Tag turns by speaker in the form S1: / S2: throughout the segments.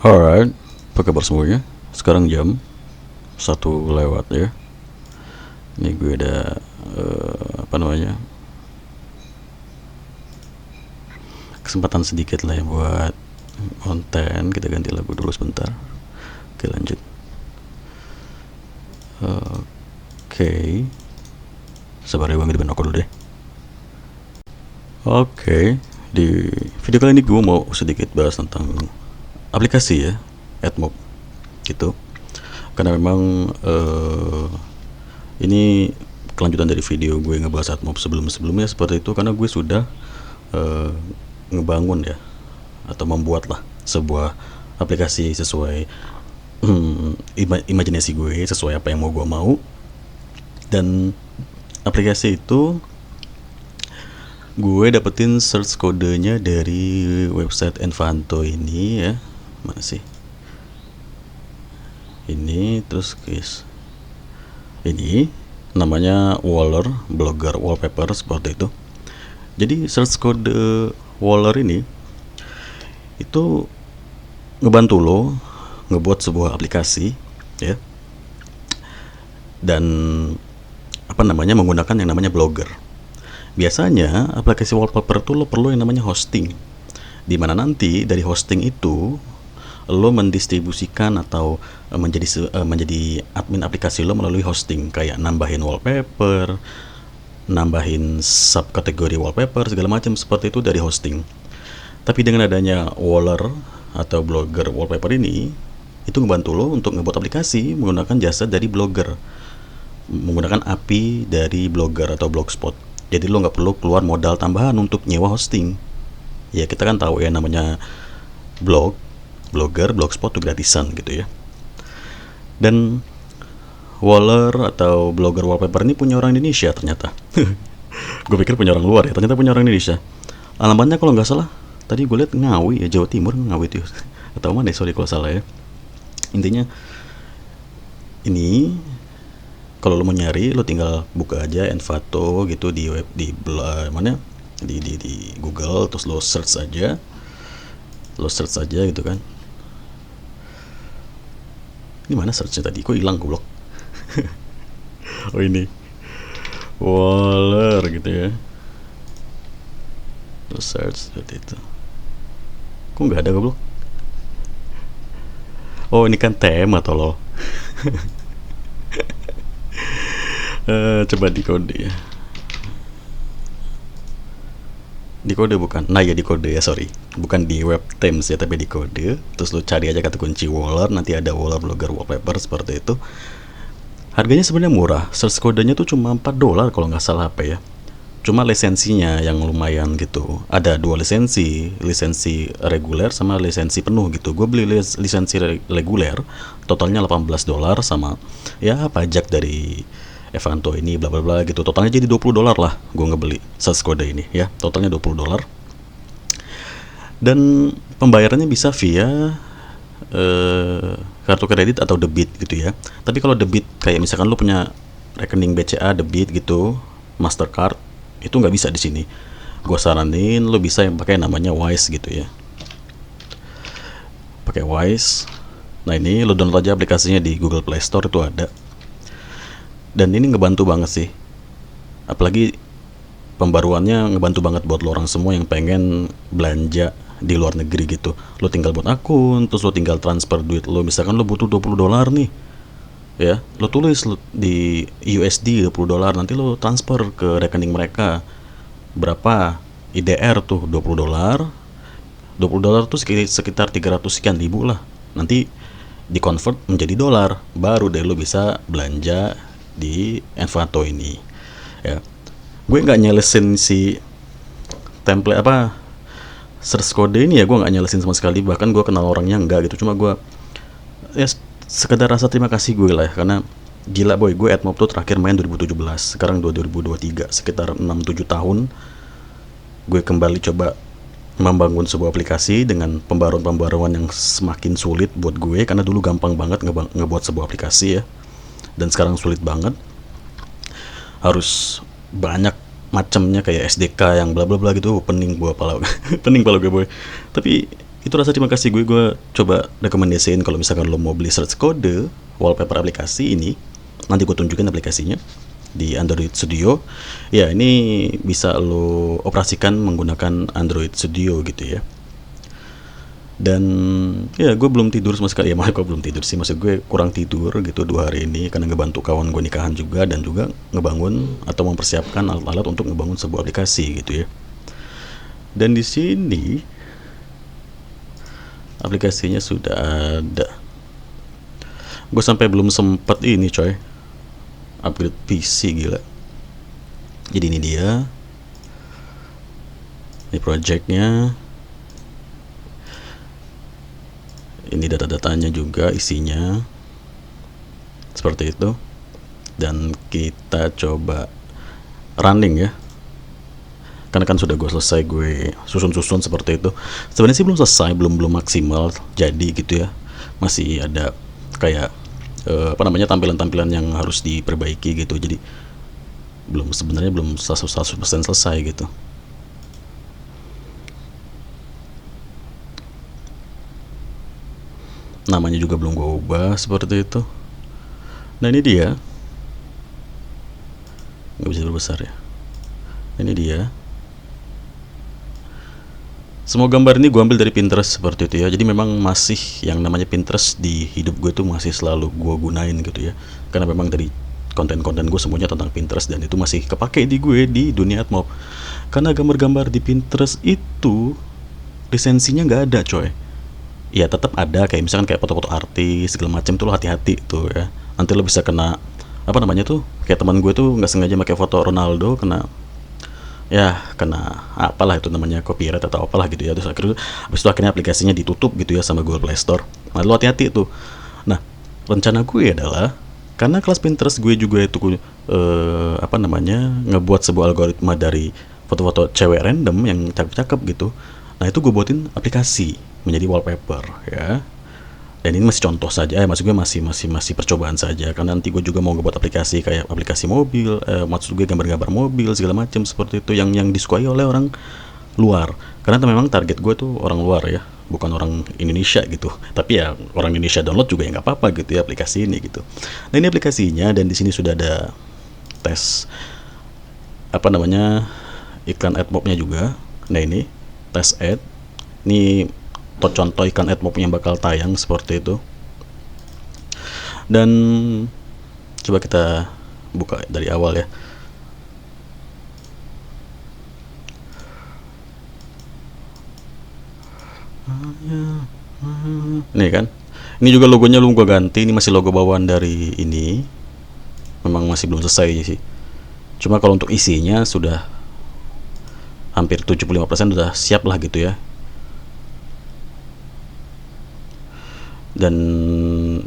S1: Alright, apa kabar semuanya? Sekarang jam 1 lewat ya. Ini gue ada apa namanya, kesempatan sedikit lah ya buat konten. Kita ganti lagu dulu sebentar. Oke, lanjut. Oke, sabar ya, gue ngirim rokok dulu deh. Oke, di video kali ini gue mau sedikit bahas tentang aplikasi ya, AdMob gitu. Karena memang ini kelanjutan dari video gue ngebahas AdMob sebelumnya seperti itu, karena gue sudah eh, ngebangun ya, atau membuat lah sebuah aplikasi sesuai imajinasi gue, sesuai apa yang mau gue mau. Dan aplikasi itu gue dapetin search kodenya dari website Envato ini ya. Mana sih ini? Terus guys, ini namanya Waller Blogger Wallpaper seperti itu. Jadi search kode Waller ini itu ngebantu lo ngebuat sebuah aplikasi ya, dan apa namanya, menggunakan yang namanya Blogger. Biasanya aplikasi wallpaper tuh lo perlu yang namanya hosting, di mana nanti dari hosting itu lo mendistribusikan atau menjadi admin aplikasi lo melalui hosting, kayak nambahin wallpaper, nambahin subkategori wallpaper segala macam seperti itu dari hosting. Tapi dengan adanya Waller atau Blogger Wallpaper ini, itu ngebantu lo untuk ngebuat aplikasi menggunakan jasa dari Blogger, menggunakan API dari Blogger atau Blogspot. Jadi lo nggak perlu keluar modal tambahan untuk nyewa hosting. Ya kita kan tahu ya, namanya Blogger, Blogspot tuh gratisan gitu ya. Dan Waller atau Blogger Wallpaper ini punya orang Indonesia ternyata. Gue pikir punya orang luar ya, ternyata punya orang Indonesia. Alamatnya kalau nggak salah, tadi gue lihat Ngawi ya, Jawa Timur, Ngawi itu atau mana ya, sorry kalau salah ya. Intinya ini, kalau lo mau nyari, lo tinggal buka aja Envato gitu di web, di mana, di Google, terus lo search aja, gitu kan. Ini mana searchnya tadi, kok hilang goblok. Oh ini Waller gitu ya, lo search seperti itu. Kok nggak ada goblok? Oh ini kan tema tolol. Coba dikode ya. Dikode bukan? Nah ya dikode ya, sorry. Bukan di web themes ya, tapi dikode. Terus lo cari aja kata kunci Waller, nanti ada Waller Blogger Wallpaper seperti itu. Harganya sebenarnya murah. Search kodenya tuh cuma $4 kalau nggak salah apa ya. Cuma lisensinya yang lumayan gitu. Ada dua lisensi, lisensi reguler sama lisensi penuh gitu. Gue beli lisensi reguler, totalnya $18 sama ya pajak dari Evanto ini bla bla bla gitu. Totalnya jadi $20 lah gue ngebeli search kode ini ya. Totalnya $20. Dan pembayarannya bisa via kartu kredit atau debit gitu ya. Tapi kalau debit kayak misalkan lo punya rekening BCA debit gitu, Mastercard, itu nggak bisa di sini. Gue saranin lo bisa yang pakai namanya Wise gitu ya. Pakai Wise. Nah ini lo download aja aplikasinya di Google Play Store, itu ada. Dan ini ngebantu banget sih. Apalagi pembaruannya ngebantu banget buat lo orang semua yang pengen belanja di luar negeri gitu. Lo tinggal buat akun, terus lo tinggal transfer duit lo. Misalkan lo butuh $20 nih ya, lo tulis di USD $20, nanti lo transfer ke rekening mereka berapa IDR tuh, $20 tuh sekitar 300 sekian ribu lah, nanti di convert menjadi dolar, baru deh lo bisa belanja di Envato ini ya. Gue nggak nyelesin si template apa search kode ini ya, gue nggak nyelesin sama sekali, bahkan gue kenal orangnya enggak gitu. Cuma gue ya sekedar rasa terima kasih gue lah ya, karena gila boy, gue AdMob tuh terakhir main 2017, sekarang 2023, sekitar 6-7 tahun gue kembali coba membangun sebuah aplikasi dengan pembaruan-pembaruan yang semakin sulit buat gue, karena dulu gampang banget ngebuat sebuah aplikasi ya, dan sekarang sulit banget, harus banyak macamnya kayak SDK yang bla bla bla gitu. Pening gua pala pening pala gue boy. Tapi Itu rasa terima kasih gue coba rekomendasiin kalau misalkan lo mau beli search code wallpaper aplikasi ini, nanti gue tunjukin aplikasinya di Android Studio. Ya, ini bisa lo operasikan menggunakan Android Studio gitu ya. Dan ya gue belum tidur sama sekali ya, malah gue belum tidur sih, maksud gue kurang tidur gitu 2 hari ini karena ngebantu kawan gue nikahan juga, dan juga ngebangun atau mempersiapkan alat-alat untuk ngebangun sebuah aplikasi gitu ya. Dan di sini aplikasinya sudah ada. Gue sampai belum sempat ini coy, upgrade PC, gila. Jadi ini dia, ini projectnya, ini data-datanya juga isinya seperti itu. Dan kita coba running ya, karena kan sudah gue selesai gue susun-susun seperti itu. Sebenarnya sih belum selesai, belum maksimal jadi gitu ya, masih ada kayak tampilan-tampilan yang harus diperbaiki gitu. Jadi sebenarnya belum 100% selesai gitu. Namanya juga belum gue ubah seperti itu. Nah ini dia, nggak bisa terbesar ya. Ini dia, semua gambar ini gue ambil dari Pinterest seperti itu ya. Jadi memang masih yang namanya Pinterest di hidup gue tuh masih selalu gue gunain gitu ya, karena memang dari konten-konten gue semuanya tentang Pinterest, dan itu masih kepake di gue di dunia AdMob. Karena gambar-gambar di Pinterest itu lisensinya nggak ada coy. Ya tetap ada, kayak misalkan kayak foto-foto artis segala macam tuh, lo hati-hati tuh ya, nanti lo bisa kena kayak teman gue tuh nggak sengaja pakai foto Ronaldo, kena apalah itu namanya, copyright atau apalah gitu ya. Terus akhirnya aplikasinya ditutup gitu ya sama Google Play Store. Nah lo hati-hati tuh. Nah rencana gue adalah, karena kelas Pinterest gue juga itu ngebuat sebuah algoritma dari foto-foto cewek random yang cakep-cakep gitu. Nah itu gue buatin aplikasi menjadi wallpaper ya. Dan ini masih contoh saja, maksud gue masih percobaan saja, karena nanti gue juga mau ngebuat aplikasi kayak aplikasi mobil, maksud gue gambar-gambar mobil segala macam seperti itu yang disukai oleh orang luar, karena memang target gue tuh orang luar ya, bukan orang Indonesia gitu. Tapi ya orang Indonesia download juga ya nggak apa-apa gitu ya aplikasi ini gitu. Nah ini aplikasinya, dan di sini sudah ada tes iklan AdMob-nya juga. Nah ini tes ad, ini contoh iklan AdMob yang bakal tayang seperti itu. Dan coba kita buka dari awal ya. Ini kan, ini juga logonya belum gua ganti, ini masih logo bawaan dari ini, memang masih belum selesai sih. Cuma kalau untuk isinya sudah hampir 75% sudah siap lah gitu ya. Dan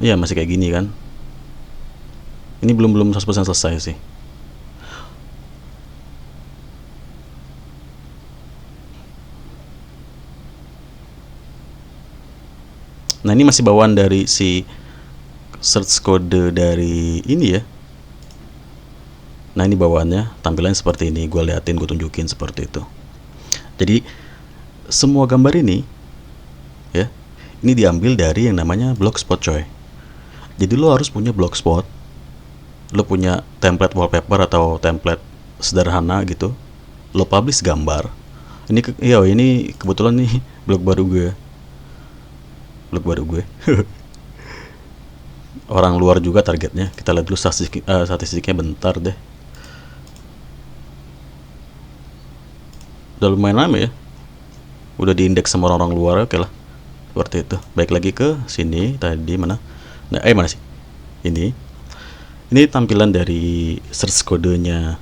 S1: ya masih kayak gini kan, ini belum 100% selesai sih. Nah ini masih bawaan dari si search code dari ini ya. Nah ini bawaannya, tampilannya seperti ini, gue liatin, gue tunjukin seperti itu. Jadi semua gambar ini ya, ini diambil dari yang namanya Blogspot coy. Jadi lo harus punya Blogspot, lo punya template wallpaper atau template sederhana gitu, lo publish gambar. Ini kebetulan nih blog baru gue orang luar juga targetnya. Kita lihat dulu statistiknya bentar deh. Udah lumayan lama ya, udah diindeks sama orang luar. Oke lah, seperti itu. Baik lagi ke sini tadi mana? Nah, mana sih? Ini tampilan dari search kodenya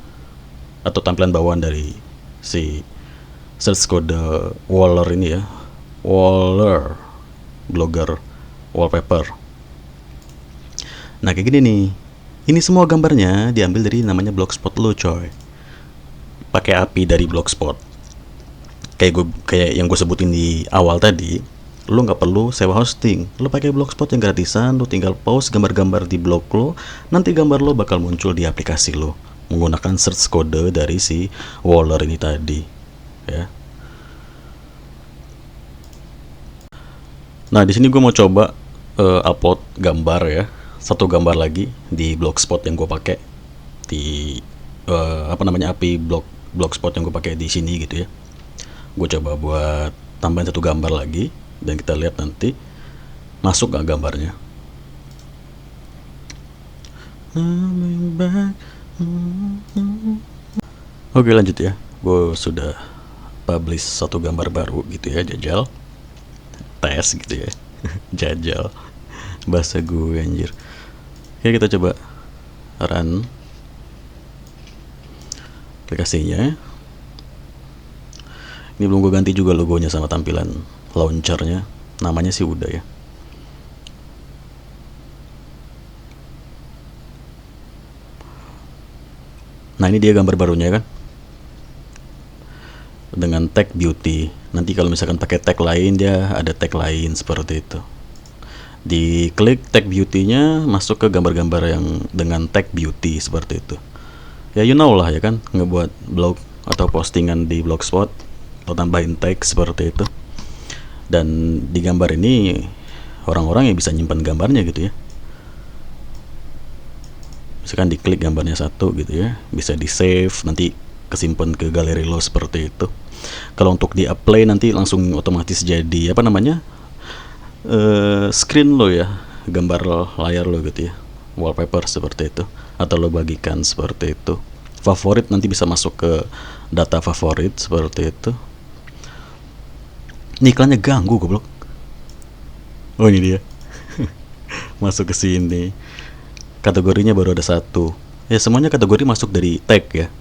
S1: atau tampilan bawaan dari si search kode Waller ini ya. Waller blogger wallpaper. Nah kayak gini nih. Ini semua gambarnya diambil dari namanya Blogspot lo coy. Pakai API dari Blogspot. Kayak yang gue sebutin di awal tadi, lo nggak perlu sewa hosting, lo pakai Blogspot yang gratisan, lo tinggal post gambar-gambar di blog lo, nanti gambar lo bakal muncul di aplikasi lo menggunakan search kode dari si Waller ini tadi ya. Nah, di sini gue mau coba upload gambar ya, satu gambar lagi di Blogspot yang gue pakai di apa namanya API Blogspot yang gue pakai di sini gitu ya. Gue coba buat tambahin satu gambar lagi dan kita lihat nanti masuk nggak gambarnya. Oke, lanjut ya. Gue sudah publish satu gambar baru gitu ya, jajal tes gitu ya. Jajal bahasa gue anjir. Oke, kita coba run aplikasinya. Ini belum gue ganti juga logonya sama tampilan launchernya, namanya sih udah ya. Nah, ini dia gambar barunya kan, dengan tag beauty. Nanti kalau misalkan pakai tag lain, dia ada tag lain seperti itu. Diklik tag beauty-nya, masuk ke gambar-gambar yang dengan tag beauty seperti itu. Ya you know lah ya kan, ngebuat blog atau postingan di Blogspot, atau tambahin tag seperti itu. Dan di gambar ini orang-orang yang bisa nyimpan gambarnya gitu ya. Misalkan diklik gambarnya satu gitu ya, bisa di save, nanti kesimpan ke galeri lo seperti itu. Kalau untuk di apply nanti langsung otomatis jadi apa namanya screen lo ya, gambar layar lo gitu ya, wallpaper seperti itu, atau lo bagikan seperti itu. Favorit nanti bisa masuk ke data favorit seperti itu. Ini iklannya ganggu goblok. Oh ini dia. Masuk ke sini. Kategorinya baru ada satu. Ya semuanya kategori masuk dari tag ya.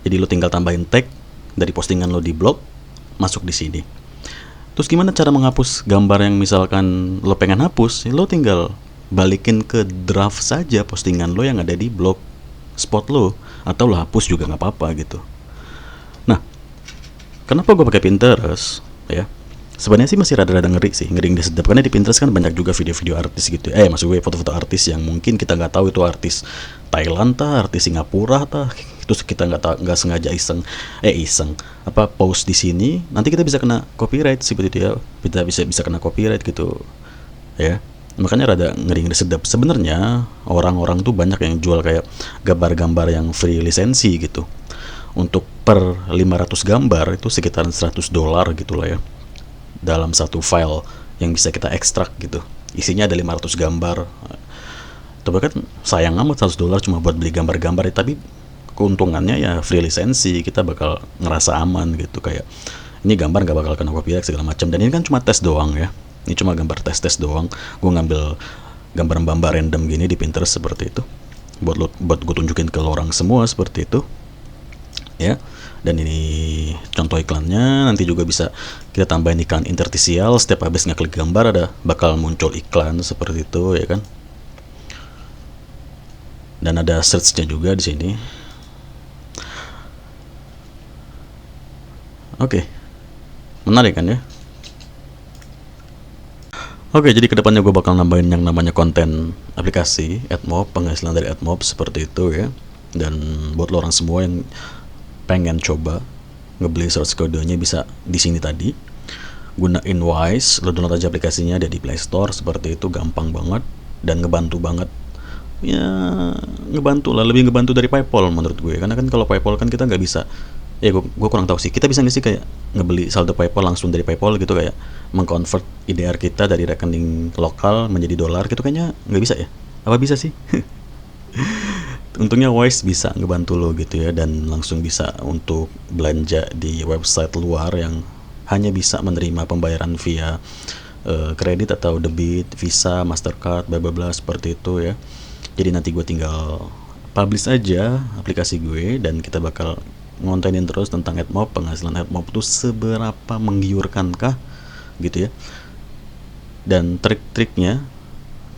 S1: Jadi lo tinggal tambahin tag dari postingan lo di blog, masuk di sini. Terus gimana cara menghapus gambar yang misalkan lo pengen hapus? Ya lo tinggal balikin ke draft saja postingan lo yang ada di blog spot lo, atau lo hapus juga nggak apa-apa gitu. Nah, kenapa gue pakai Pinterest ya? Sebenarnya sih masih rada-rada ngeri sih, ngeri disedap, karena di Pinterest kan banyak juga video-video artis gitu. Maksud gue foto-foto artis yang mungkin kita nggak tahu itu artis Thailand tah, artis Singapura tah, terus kita nggak sengaja iseng apa post di sini, nanti kita bisa kena copyright seperti itu ya, kita bisa kena copyright gitu ya. Makanya rada ngeri sedap. Sebenarnya orang-orang tuh banyak yang jual kayak gambar-gambar yang free lisensi gitu. Untuk per 500 gambar itu sekitaran $100 gitu lah ya, dalam satu file yang bisa kita ekstrak gitu. Isinya ada 500 gambar. Tapi kan sayang amat $100 cuma buat beli gambar-gambar ya, tapi keuntungannya ya free lisensi, kita bakal ngerasa aman gitu, kayak ini gambar gak bakal kena copyright segala macam. Dan ini kan cuma tes doang ya. Ini cuma gambar tes doang. Gue ngambil gambar-gambar random gini di Pinterest seperti itu. Buat gue tunjukin ke orang semua seperti itu. Ya. Dan ini contoh iklannya. Nanti juga bisa kita tambahin iklan interstisial, setiap habis ngeklik gambar ada bakal muncul iklan seperti itu ya kan. Dan ada search-nya juga di sini. Oke. Menarik kan ya? Oke, jadi kedepannya gue bakal nambahin yang namanya konten aplikasi AdMob, penghasilan dari AdMob seperti itu ya. Dan buat lo orang semua yang pengen coba ngebeli source code-nya, bisa di sini tadi. Gunain Wise, lo download aja aplikasinya, ada di Play Store seperti itu, gampang banget dan ngebantu banget. Ya, ngebantu lah, lebih ngebantu dari PayPal menurut gue. Karena kan kalau PayPal kan kita nggak bisa. Ya gue kurang tahu sih. Kita bisa nggak sih kayak ngebeli saldo PayPal langsung dari PayPal gitu, kayak mengconvert IDR kita dari rekening lokal menjadi dolar gitu, kayaknya nggak bisa ya? Apa bisa sih? Untungnya Wise bisa ngebantu lo gitu ya, dan langsung bisa untuk belanja di website luar yang hanya bisa menerima pembayaran via kredit atau debit, Visa, Mastercard, bla bla bla seperti itu ya. Jadi nanti gue tinggal publish aja aplikasi gue dan kita bakal ngontenin terus tentang AdMob, penghasilan AdMob itu seberapa menggiurkankah gitu ya. Dan trik-triknya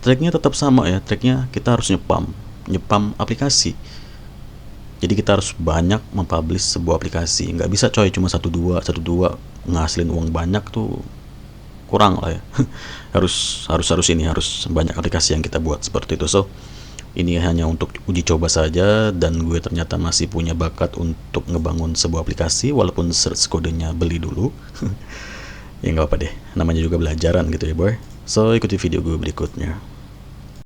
S1: tetap sama ya. Triknya kita harus nyepam aplikasi. Jadi kita harus banyak mempublish sebuah aplikasi. Nggak bisa coy cuma satu dua ngasilin uang banyak tuh kurang lah ya. harus ini harus banyak aplikasi yang kita buat seperti itu. So ini hanya untuk uji coba saja, dan gue ternyata masih punya bakat untuk ngebangun sebuah aplikasi walaupun search kodenya beli dulu. Ya nggak apa deh, namanya juga belajaran gitu ya boy. So ikuti video gue berikutnya.